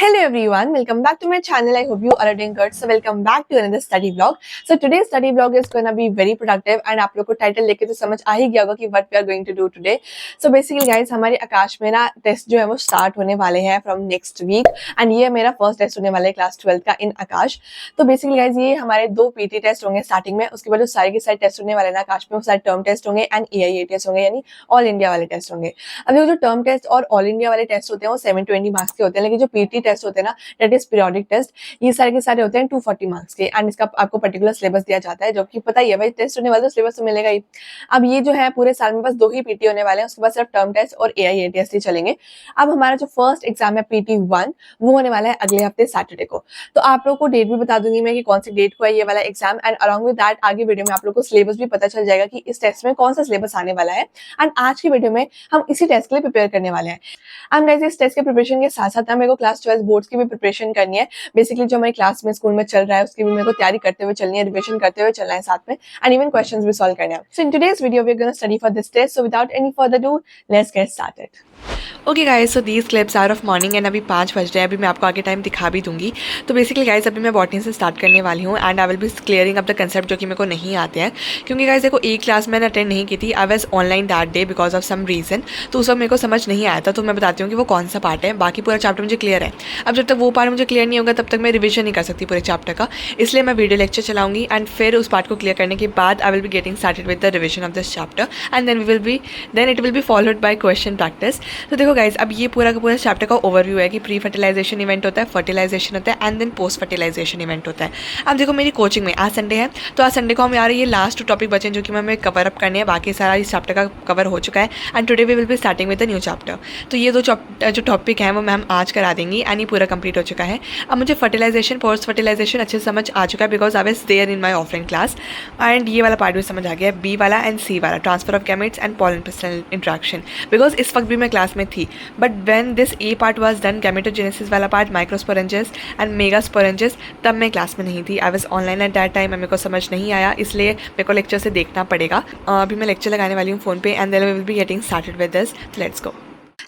Hello everyone, welcome back to my channel. I hope you are doing good. So welcome back to another study vlog. So today's study vlog is going to be very productive and आप लोग को title लेके तो समझ आ ही गया होगा कि what we are going to do today. So basically guys, हमारे आकाश में ना टेस्ट जो है वो स्टार्ट होने वाले हैं from next week and ये मेरा फर्स्ट टेस्ट होने वाला है क्लास 12 का इन आकाश. तो बेसिकली गाइज ये हमारे 2 पीटी टेस्ट होंगे स्टार्टिंग में, उसके बाद जो सारे के सारे टेस्ट होने वाले हैं आकाश में वो सारे टर्म टेस्ट होंगे एंड AIA टेस्ट होंगे यानी ऑल इंडिया वाले टेस्ट होंगे. अभी वो जो टर्म टेस्ट और ऑल इंडिया वाले टेस्ट होते हैं वो 720 मार्क्स के होते हैं, लेकिन जो पीटी टेस्ट होते हैं ना दैट इज पीरियोडिक टेस्ट, ये सारे के सारे होते हैं 240 मार्क्स के एंड इसका आपको पर्टिकुलर सिलेबस दिया जाता है, जो कि पता ही है भाई टेस्ट होने वाला तो सिलेबस तो मिलेगा ही. अब ये जो है पूरे साल में बस 2 ही पीटी होने वाले हैं, उसके बाद सिर्फ टर्म टेस्ट और AIA टेस्ट ही चलेंगे. अब हमारा जो फर्स्ट एग्जाम है PT1 वो होने वाला है अगले हफ्ते सैटरडे को. तो आप लोगों को डेट भी बता दूंगी मैं कि कौन सी डेट को है ये वाला exam and along with that आगे वीडियो में आप लोगों को सिलेबस भी पता चल जाएगा कि इस टेस्ट में कौन सा सिलेबस आने वाला है. एंड आज की वीडियो में हम इसी टेस्ट के लिए प्रिपेयर करने वाले हैं. एंड गाइस इस टेस्ट के प्रिपरेशन के साथ साथ मेरे को क्लास 12 बोर्ड्स की भी प्रिपरेशन करनी है. बेसिकली जो हमारी क्लास में स्कूल में चल रहा है उसकी भी मेरे को तैयारी करते हुए चलनी है, रिविजन करते हुए चलना है साथ में एंड इवन क्वेश्चंस भी सॉल्व करने हैं. So in today's video we are gonna study for this test. So without any further do let's get started. Okay guys, so these clips are of morning and अभी 5 बज रहे हैं. अभी मैं आपको आगे टाइम दिखा भी दूंगी. तो बेसिकली गाइस अभी मैं बॉटनी से स्टार्ट करने वाली हूँ and I will B clearing up the concept जो कि मेरे को नहीं आते हैं, क्योंकि गाइस देखो एक क्लास मैंने अटेंड नहीं की थी. I was online that day because of some reason, तो उस वक्त मेरे को समझ नहीं आया था. तो मैं बताती हूँ कि वो कौन सा पार्ट है. बाकी पूरा चैप्टर मुझे क्लियर है. अब जब तक वो पार्ट मुझे क्लियर नहीं होगा तब तक मैं रिविजन नहीं कर सकती पूरे चैप्टर का, इसलिए मैं वीडियो लेक्चर चलाऊंगी एंड फिर उस पार्ट को क्लियर करने के बाद I will be getting started with the revision of this chapter and then it will be followed by question practice. तो देखो गाइस अब ये पूरा का पूरा चैप्टर का ओवरव्यू है कि प्री फर्टिलाइजेशन इवेंट होता है, फर्टिलाइजेशन होता है and then post fertilization event होता है. अब देखो मेरी कोचिंग में आज संडे है, तो आज संडे को हम यार ये लास्ट टॉपिक बचे हैं जो कि हमें कवर अप करने हैं. बाकी सारा इस चैप्टर का कवर हो चुका है and today we will be starting with the new chapter. तो ये 2 जो टॉपिक हैं वो मैम आज करा देंगी एंड ये पूरा कंप्लीट हो चुका है. अब मुझे फर्टिलाइजेशन पोस्ट फर्टिलाइजेशन अच्छे से समझ आ चुका है because I was there in my offline class and ये वाला पार्ट भी समझ आ गया है, बी वाला एंड सी वाला, transfer of gametes and pollen pistol interaction, because इस वक्त भी मैं क्लास में थी. But when this A part was done, gametogenesis वाला पार्ट, माइक्रोस्पोरेंजेस एंड मेगास्पोरेंजेस, तब मैं क्लास में नहीं थी. I was online at that time, मेरे को समझ नहीं आया, इसलिए मेरे को लेक्चर से देखना पड़ेगा. अभी मैं लेक्चर लगाने वाली हूँ फ़ोन पे and then we will be getting started with this. Let's go.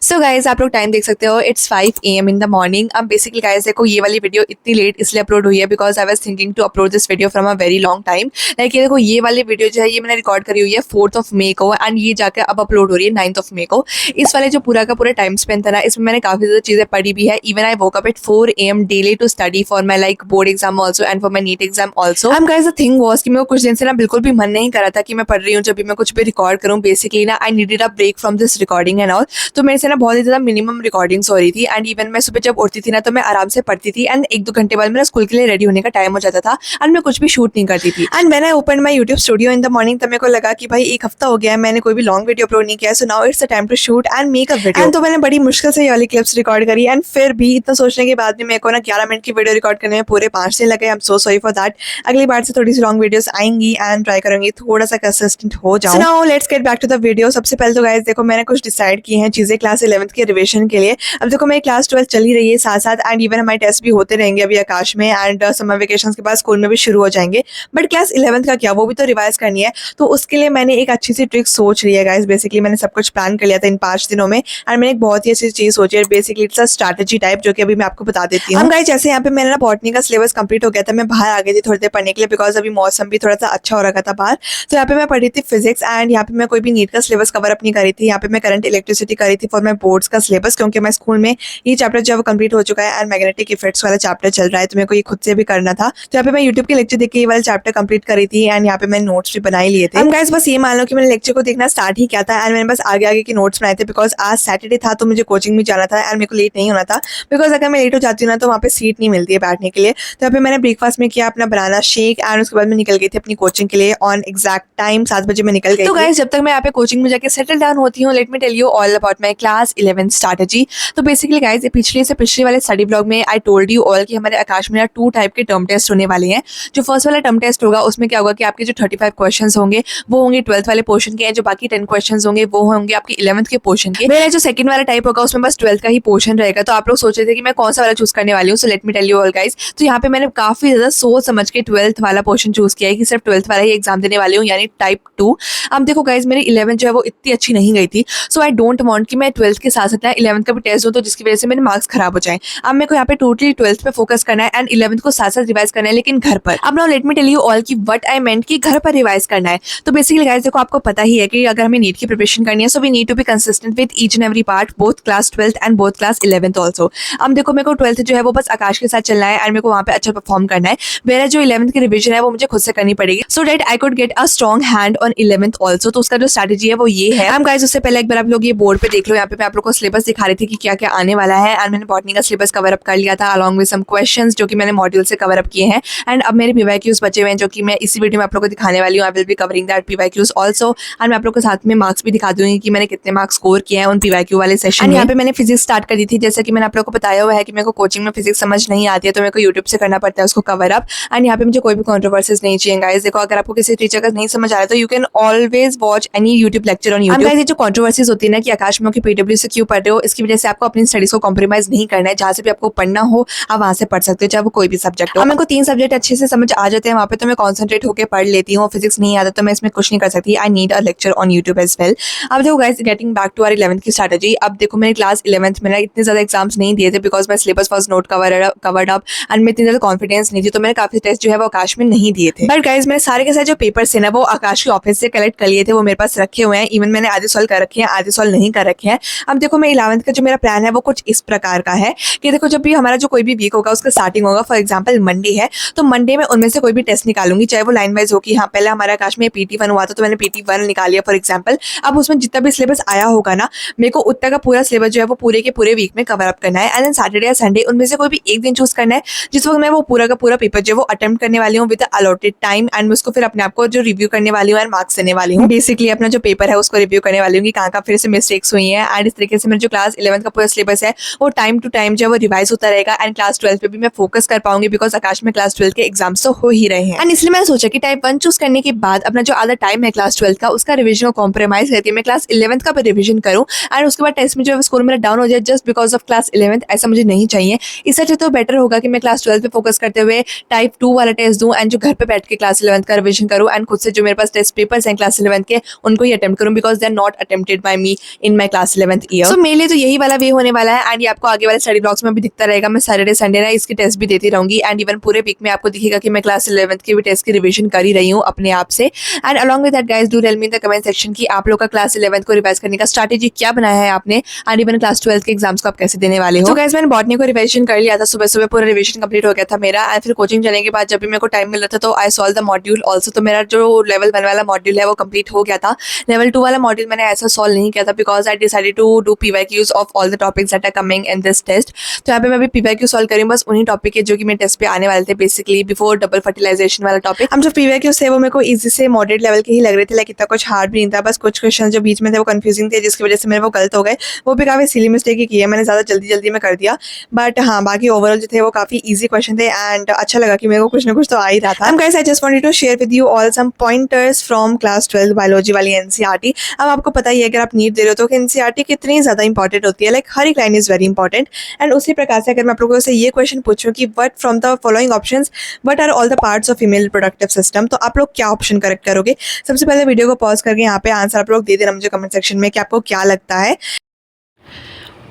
So guys आप लोग टाइम देख सकते हो, it's 5 AM in the morning. अब बेसिकली गाइज देखो ये वाली वीडियो इतनी लेट इसलिए अपलोड हुई है because I was thinking to upload this video from a very long time. Like ये देखो ये वाली वीडियो जो है ये मैंने रिकॉर्ड करी हुई है 4th मई को एंड ये जाकर अब अपलोड हो रही है 9th मई को. इस वाले जो पूरा का पूरा टाइम स्पेंड था ना इसमें मैंने काफ़ी ज़्यादा चीज़ें पढ़ी भी है. Even I woke up at 4 AM daily to study for my like board exam also and for my NEET exam also. And guys the thing was कि मेरे को कुछ दिन से ना बिल्कुल भी मन नहीं करा था कि मैं पढ़ रही हूँ जब भी मैं कुछ भी रिकॉर्ड करूँ. बेसिकली ना I needed a break from this recording and all. तो मेरे से ना बहुत ही ज़्यादा मिनिमम रिकॉर्डिंग्स हो रही थी एंड इवन मैं सुबह जब उठती थी ना तो मैं आराम से पढ़ती थी एंड 1-2 घंटे बाद मेरा स्कूल के लिए रेडी होने का टाइम हो जाता था एंड मैं कुछ भी शूट नहीं करती थी. एंड मैंने open my YouTube studio in the morning, तब मेरे को लगा कि भाई 1 हफ्ता हो गया है मैंने कोई भी लॉन्ग वीडियो अपलोड नहीं किया, so now it's the time to shoot and make a video. And तो मैंने बड़ी मुश्किल से ये वाली क्लिप्स रिकॉर्ड करी एंड फिर भी इतना सोचने के बाद भी मेरे को ना 11 मिनट की वीडियो रिकॉर्ड करने में पूरे 5 दिन लगे. I am so sorry for that. अगली बार से थोड़ी सी लॉन्ग वीडियोस आएंगी एंड ट्राई करूंगी थोड़ा सा कंसिस्टेंट हो जाऊं. Now let's get back to the video. सबसे पहले तो गाइस देखो मैंने कुछ डिसाइड की हैं चीजें क्लास 11th के रिविजन के लिए. अब देखो मेरी क्लास 12 चल ही रही है साथ साथ एंड इवन हमारे टेस्ट भी होते रहेंगे अभी आकाश में एंड समर वेकेशंस के बाद स्कूल में भी शुरू हो जाएंगे. बट क्लास 11th का क्या, वो भी तो रिवाइज करनी है. तो उसके लिए मैंने एक अच्छी सी ट्रिक सोच रही है गाइस. बेसिकली मैंने सब कुछ प्लान कर लिया था इन 5 दिनों में एंड मैंने एक बहुत ही अच्छी चीज सोची है. Basically it's a strategy type जो कि अभी मैं आपको बता देती हूँ. गाइस जैसे यहाँ पे मैंने ना बॉटनी का सिलेबस कंप्लीट हो गया था, मैं बाहर आ गई थी थोड़ी देर पढ़ने के लिए बिकॉज अभी मौसम भी थोड़ा सा अच्छा हो रखा था बाहर. तो यहाँ पे मैं पढ़ी थी फिजिक्स एंड यहाँ पे मैं कोई भी नीट का सिलेबस कवर अप नहीं करी थी. यहाँ पे मैं करंट इलेक्ट्रिसिटी करी थी फॉर माई बोर्ड्स का सिलेबस, क्योंकि मैं स्कूल में ये चैप्टर जब कंप्लीट हो चुका है एंड मैग्नेटिक इफेक्ट्स वाला चैप्टर चल रहा है तो मेरे को ये खुद से भी करना था. तो यहाँ पे मैं यूट्यूब के लेक्चर देख के ये वाला चैप्टर कंप्लीट करी थी एंड यहाँ पे मैंने नोट्स भी बना ही लिए थे. गाइस बस ये मान लो कि मैंने लेक्चर को देखना स्टार्ट ही किया था एंड मैंने बस आगे आगे के नोट्स बनाए थे बिकॉज आज सैटरडे था तो मुझे कोचिंग भी जाना था एंड मेरे को लेट नहीं होना था बिकॉज अगर मैं लेट हो जाती हूँ ना तो वहाँ पे सीट नहीं मिलती है बैठने के लिए. तो यहाँ पे मैंने ब्रेकफास्ट में किया अपना बनाना शेक एंड उसके बाद मैं निकल गई थी अपनी कोचिंग के लिए ऑन एग्जैक्ट टाइम 7 बजे मैं निकल गई. तो गाइस जब तक मैं यहाँ पे कोचिंग में जाके सेटल डाउन होती हूँ, let me tell you all about my class 11 strategy. तो बेसिकली गाइस पिछले वाले स्टडी ब्लॉग में आई टोल्ड यू ऑल कि हमारे आकाश में 2 टाइप के टर्म टेस्ट होने वाले हैं. जो फर्स्ट वाला टर्म टेस्ट होगा उसमें क्या होगा कि आपके जो 35 क्वेश्चंस होंगे वो होंगे 12th वाले पोर्शन के, जो बाकी 10 क्वेश्चंस होंगे वो होंगे आपके 11th के पोर्शन के. मेरा जो सेकंड वाला टाइप होगा उसमें बस 12th का ही पोर्शन रहेगा. तो आप लोग सोच रहे थे कि मैं कौन सा वाला चूज करने वाली हूँ, so let me tell you all guys. तो यहाँ पे मैंने काफी ज्यादा सोच समझ के 12th वाला पोर्शन चूज किया है कि सिर्फ 12th वाला ही एग्जाम देने वाली हूँ यानी टाइप 2. अब देखो गाइस मेरी 11th जो है वो इतनी अच्छी नहीं गई थी, सो आई डोंट वांट कि मैं 12th के साथ साथ 11th का भी टेस्ट दूँ, तो जिसकी वजह से मेरे मार्क्स खराब हो जाएं। अब मेरे को यहाँ पे टोटली 12th पे फोकस करना है एंड 11th को साथ साथ रिवाइज करना है, लेकिन घर पर। अब now let me tell you all की व्हाट आई मेंट कि घर पर रिवाइज करना है। तो बेसिकली गाइस देखो, आपको पता ही है कि अगर हमें नीट की प्रिपरेशन करनी है, so we need to be consistent with each and every part, both class 12th and both class 11th also. अब देखो, मेरे को 12th जो है वो बस आकाश के साथ चलना है एंड मेरे को वहाँ पे अच्छा परफॉर्म करना है, मेरा जो 11th की रिविजन है वो मुझे खुद से करनी पड़ेगी, so that I could get a strong hand on 11th also. तो उसका जो स्ट्रैटेजी है वो ये है। हम गाइस उससे पहले एक बार आप लोग ये बोर्ड पे देख लो, यहाँ पे मैं आप लोग को सिलेबस दिखा रही थी कि क्या क्या आने वाला है एंड मैंने बॉटनी का सिलेबस कवर अप कर लिया था अलॉन्ग विद सम क्वेश्चंस जो कि मैंने मॉड्यूल से कवर अप किए हैं। एंड अब मेरे पीवाईक्यूज बचे हुए हैं जो कि मैं इसी वीडियो में आप लोग को दिखाने वाली हूँ। आई will be covering that PYQs also and मैं आप लोग को साथ में मार्क्स भी दिखा दूंगी कि मैंने कितने मार्क्स स्कोर किए हैं उन पीवाईक्यू वाले सेशन में। यहाँ पे मैंने फिजिक्स स्टार्ट कर दी थी, जैसे कि मैंने आप लोग को बताया हुआ है कि मेरे को कोचिंग में फिजिक्स समझ नहीं आती है, तो मेरे को यूट्यूब से करना पड़ता है उसको कवर अप। एंड यहाँ पे मुझे कोई भी कॉन्ट्रोवर्सीज नहीं चाहिए गाइस। देखो, अगर आपको किसी टीचर का नहीं समझ आ रहा है तो you can always watch any YouTube lecture on YouTube. Guys, ये जो कॉन्ट्रोवर्सीज होती है ना कि आकाश में पीडब्ल्यू से क्यों पढ़ रहे हो, इसकी वजह से आपको अपनी स्टडीज को कॉम्प्रोमाइज नहीं करना है। जहाँ से भी आपको पढ़ना हो आप वहाँ से पढ़ सकते हो, चाहे वो कोई भी सब्जेक्ट हो। मेरे को 3 सब्जेक्ट अच्छे से समझ आ जाते हैं वहाँ पे, तो मैं कॉन्सेंट्रेट होकर पढ़ लेती हूँ। फिजिक्स नहीं आता तो मैं इसमें कुछ नहीं कर सकती। I need a lecture on YouTube as well. अब देखो guys, getting back to our 11th की स्ट्रैटेजी। अब देखो, मैंने क्लास 11th में इतने ज्यादा एग्जाम्स नहीं दिए थे because my syllabus was not covered up and मैं इतनी ज्यादा कॉन्फिडेंस नहीं थी, तो मैंने काफी टेस्ट जो है वो आकाश में नहीं दिए थे। बट गाइस, मैंने सारे के सारे जो पेपर्स थे ना वो आकाश के ऑफिस से कलेक्ट कर लिए थे, वो मेरे पास रखे हुए हैं। इवन मैंने आधे सॉल्व कर रखे हैं, आधे सॉल्व नहीं कर रखे हैं। अब देखो, मैं 11th का जो मेरा प्लान है वो कुछ इस प्रकार का है कि देखो, जब भी हमारा जो कोई भी वीक होगा उसका स्टार्टिंग होगा, फॉर एग्जाम्पल मंडे है, तो मंडे में उनमें से कोई भी टेस्ट निकालूंगी, चाहे वो लाइन वाइज हो कि हाँ पहले हमारा आकाश में PT1 हुआ था तो मैंने PT1 निकाल लिया फॉर एग्जाम्पल। अब उसमें जितना भी सिलेबस आया होगा ना, मेरे को उतना का पूरा सिलेबस जो है वो पूरे के पूरे वीक में कवर अप करना है। एंड देन सैटरडे या संडे उनमें से कोई भी एक दिन चूज करना है जिस वक्त मैं वो पूरा का पूरा पेपर जो है वो अटेम्प्ट करने वाली हूँ विद अलॉटेड टाइम एंड उसको फिर अपने आप को जो रिव्यू करने वाली हूँ एंड मार्क्स देने वाली हूँ। बेसिकली अपना जो पेपर है उसको रिव्यू करने वाली हूँ कि कहाँ फिर से मिस्टेक्स हुई हैं। एंड इस तरीके से मेरा जो क्लास 11th का पूरा सिलेबस है वो टाइम टू टाइम जो है वो रिवाइज होता रहेगा एंड क्लास 12th पे भी मैं फोकस कर पाऊंगी बिकॉज आकाश में क्लास 12th के एग्जाम्स तो हो ही रहे हैं। एंड इसलिए मैंने सोचा कि टाइप 1 चूज करने के बाद अपना जो आधा टाइम है क्लास 12th का उसका रिविजन को कॉम्प्रोमाइज करके मैं क्लास 11th का भी रिविजन करूँ एंड उसके बाद टेस्ट में जो है स्कोर मेरा डाउन हो जाए just because of class 11th। ऐसा मुझे नहीं चाहिए। इससे अच्छा तो बेटर होगा कि मैं क्लास 12th पे फोकस करते हुए टाइप 2 वाला टेस्ट दूं एंड जो घर पे बैठ के क्लास 11th का रिविजन करूं एंड खुद से जो मेरे पास टेस्ट पेपर्स हैं क्लास 11th के उनको ही अटेम्प्ट करूं because they are not attempted by me in my class 11th year. So मेरे लिए तो यही वाला वे होने वाला है एंड ये आपको आगे वाले स्टडी ब्लॉग्स में भी दिखता रहेगा। मैं सैटरडे संडे ना इसकी टेस्ट भी देती रहूंगी एंड इवन पूरे वीक में आपको दिखेगा कि मैं क्लास 11th के भी टेस्ट की रिविजन कर ही रही हूँ अपने आप से। And along with that guys, do tell me in the comment section कि आप लोग का क्लास 11th को रिवाइज करने का स्ट्रैटेजी क्या बनाया है आपने एंड इवन क्लास 12th के एग्जाम्स को आप कैसे देने वाले हो। तो गाइस, मैंने बॉटनी को रिविजन कर लिया था, सुबह सुबह पूरा रिविजन कंप्लीट हो गया था मेरा एंड फिर कोचिंग जाने के बाद जब भी मेरे को टाइम मिल रहा था तो I solve the module also. तो मेरा जो लेवल 1 वाला मॉड्यूल है वो कंप्लीट हो गया था। लेवल 2 वाला मॉड्यूल मैंने ऐसा सॉल्व नहीं किया था because I decided to do PYQs of all the topics that are coming in this test. तो यहाँ पे मैं अभी PYQ सॉल्व करूँ बस उन्हीं टॉपिक के जो कि मेरे टेस्ट पे आने वाले थे, बेसिकली बिफोर डबल फर्टिलाइजेशन वाला टॉपिक। हम जो PYQs थे वो मेरे को इजी से मॉडरेट लेवल के ही लग रहे थे, लाइक इतना कुछ हार्ड भी नहीं था। बस कुछ क्वेश्चन जो बीच में थे वो कंफ्यूजिंग थे जिसकी वजह से मेरे वो गलत हो गए। वो भी काफी सिली मिस्टेक ही की है मैंने, ज्यादा जल्दी में कर दिया। बट हाँ, बाकी ओवरऑल जो थे वो काफी इजी क्वेश्चन थे एंड अच्छा लगा कि मेरे को कुछ ना कुछ तो आ ही रहा था। Guys, I just wanted to share with you all some pointers from class 12 biology वाली NCERT। अब आपको पता ही है अगर आप नीट दे रहे हो तो NCERT कितनी ज्यादा इंपॉर्टेंट होती है, लाइक हर एक line is very important. And उसी प्रकार से अगर मैं आप लोगों से ये क्वेश्चन पूछूं कि what from the following options what are all the parts of female reproductive system, तो आप लोग क्या ऑप्शन करेक्ट करोगे। सबसे पहले वीडियो को पॉज करके यहाँ पे आंसर आप लोग दे देना मुझे कमेंट सेक्शन में कि आपको क्या लगता है।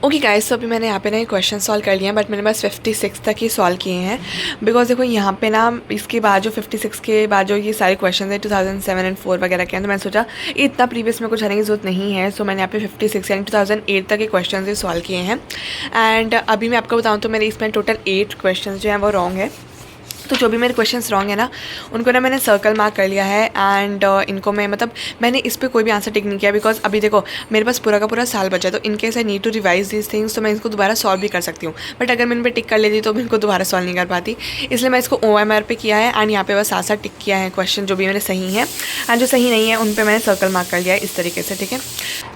ओके गाइस, तो अभी मैंने यहाँ पे ना क्वेश्चन सॉल्व कर लिया है बट मैंने बस 56 तक ही सॉल्व किए हैं बिकॉज देखो यहाँ पे ना इसके बाद जो 56 के बाद जो ये सारे क्वेश्चन है 2007 और 4 वगैरह के हैं, तो मैंने सोचा इतना प्रीवियस में कुछ आने की जरूरत नहीं है। सो मैंने यहाँ पे 56 यानी 2008 तक के क्वेश्चन ही सॉल्व किए हैं। एंड अभी मैं आपको बताऊँ तो मेरे इसमें टोटल 8 क्वेश्चन जो हैं वो रॉन्ग है। तो जो भी मेरे क्वेश्चंस रॉन्ग है ना उनको ना मैंने सर्कल मार्क कर लिया है एंड इनको मैं मतलब मैंने इस पर कोई भी आंसर टिक नहीं किया बिकॉज अभी देखो मेरे पास पूरा का पूरा साल बचा है, तो in case I need to revise these things तो मैं इसको दोबारा सॉल्व भी कर सकती हूँ। बट अगर मैं इन पर टिक कर लेती तो मैं इनको दोबारा सॉल्व नहीं कर पाती, इसलिए मैं इसको OMR पे किया है एंड यहाँ पे बस साथ साथ टिक किया है क्वेश्चन जो भी मेरे सही है एंड जो सही नहीं है उन पर मैंने सर्कल मार्क कर लिया है इस तरीके से, ठीक है।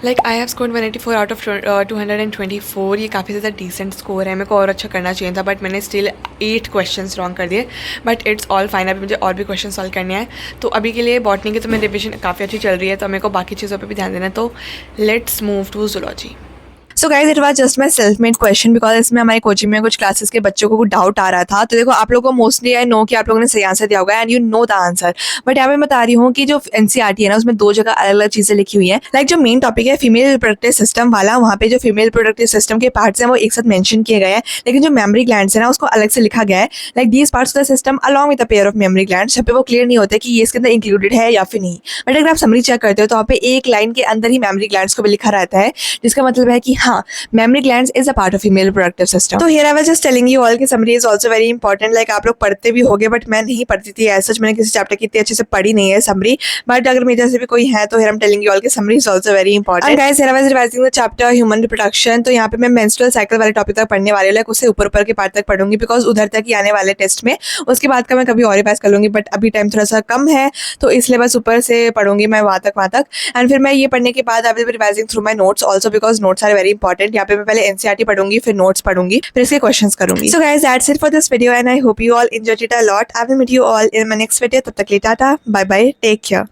Like I have scored 184 out of 224। ये काफ़ी ज़्यादा डिसेंट स्कोर है, मेरे को और अच्छा करना चाहिए था बट मैंने स्टिल 8 क्वेश्चन रॉन्ग कर दिए। बट इट्स ऑल फाइन, अभी मुझे और भी क्वेश्चन सॉल्व करने हैं। तो अभी के लिए बॉटनी की तो मेरी रिविजन काफ़ी अच्छी चल रही है, तो मेरे को बाकी चीज़ों पे भी ध्यान देना है। तो let's move to zoology. So guys it was just my self made question because इसमें हमारे कोचिंग में कुछ क्लासेस के बच्चों को कुछ डाउट आ रहा था। तो देखो आप लोगों को मोस्टली आई नो कि आप लोगों ने सही आंसर दिया होगा and you know the answer, but यहाँ पे मैं बता रही हूँ कि जो एनसीईआरटी है ना उसमें दो जगह अलग अलग चीजें लिखी हुई है। लाइक जो मेन टॉपिक है फीमेल रिप्रोडक्टिव सिस्टम वाला, वहाँ पे जो फीमेल रिप्रोडक्टिव सिस्टम के पार्ट्स हैं वो एक साथ मेंशन किए गए हैं, लेकिन जो मेमोरी ग्लैंड्स है ना उसको अलग से लिखा गया है। Like these parts of the system along with a pair of mammary glands, जहाँ पे वो क्लियर नहीं होता कि ये इसके अंदर इंक्लूडेड है या फिर नहीं। बट अगर आप समरी चेक करते हो तो वहाँ पे एक लाइन के अंदर ही मेमोरी ग्लैंड्स को भी लिखा रहता है, जिसका मतलब है कि हाँ memory glands is a part of female reproductive system. तो here I was just telling you all कि summary is also very important. Like आप लोग पढ़ते भी होगे बट मैं नहीं पढ़ती थी एज सच, मैंने किसी चैप्टर की इतनी अच्छे से पढ़ी नहीं है समरी, बट अगर मेरे जैसे भी कोई है तो here I am telling you all कि summary is also very important. And guys here I was revising the chapter human reproduction. तो यहाँ पे मैं मेंस्ट्रुअल साइकिल वाले टॉपिक तक पढ़ने वाली हूँ, लाइक उससे ऊपर के पार्ट तक पढ़ूंगी बिकॉज उधर तक ही आने वाले टेस्ट में। उसके बाद का मैं कभी और रिवाइज कर लूंगी, बट अभी टाइम थोड़ा सा कम है तो इसलिए बस ऊपर से पढ़ूंगी मैं वहाँ तक। एंड फिर मैं ये पढ़ने के बाद I will be revising through my notes also because notes are very important. यहाँ पे मैं पहले एनसीईआरटी पढ़ूंगी, फिर नोट्स पढ़ूंगी, फिर इसके क्वेश्चंस करूंगी। So guys that's it for this video and I hope you all enjoyed it a lot. I will meet you all in my next video. तब तक के लिए tata, bye bye, take care.